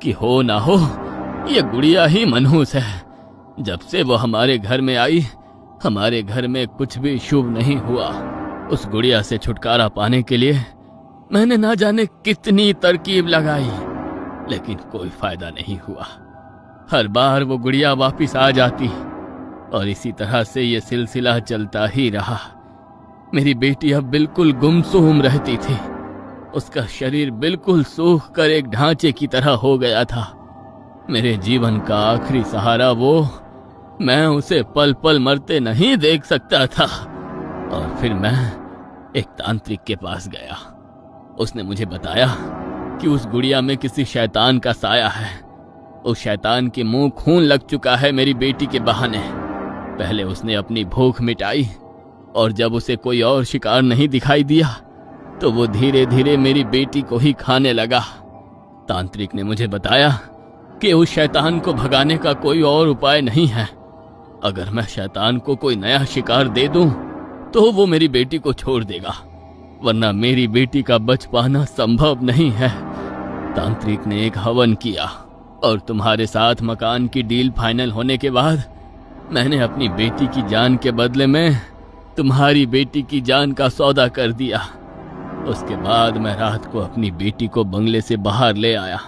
कि हो ना हो ये गुड़िया ही मनहूस है। जब से वो हमारे घर में आई, हमारे घर में कुछ भी शुभ नहीं हुआ। उस गुड़िया से छुटकारा पाने के लिए मैंने ना जाने कितनी तरकीब लगाई, लेकिन कोई फायदा नहीं हुआ। हर बार वो गुड़िया वापिस आ जाती और इसी तरह से ये सिलसिला चलता ही रहा। मेरी बेटी अब बिल्कुल गुमसुम रहती थी। उसका शरीर बिल्कुल सूख कर एक ढांचे की तरह हो गया था। मेरे जीवन का आखिरी सहारा वो, मैं उसे पल पल मरते नहीं देख सकता था। और फिर मैं एक तांत्रिक के पास गया। उसने मुझे बताया कि उस गुड़िया में किसी शैतान का साया है। उस शैतान के मुंह खून लग चुका है मेरी बेटी के बहाने। पहले उसने अपनी भूख मिटाई और जब उसे कोई और शिकार नहीं दिखाई दिया तो वो धीरे धीरे मेरी बेटी को ही खाने लगा। तांत्रिक ने मुझे बताया कि उस शैतान को भगाने का कोई और उपाय नहीं है। अगर मैं शैतान को कोई नया शिकार दे दूं तो वो मेरी बेटी को छोड़ देगा, वरना मेरी बेटी का बच पाना संभव नहीं है। तांत्रिक ने एक हवन किया और तुम्हारे साथ मकान की डील फाइनल होने के बाद मैंने अपनी बेटी की जान के बदले में तुम्हारी बेटी की जान का सौदा कर दिया। उसके बाद मैं रात को अपनी बेटी को बंगले से बाहर ले आया।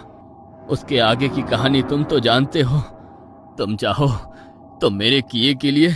उसके आगे की कहानी तुम तो जानते हो। तुम चाहो तो मेरे किए के लिए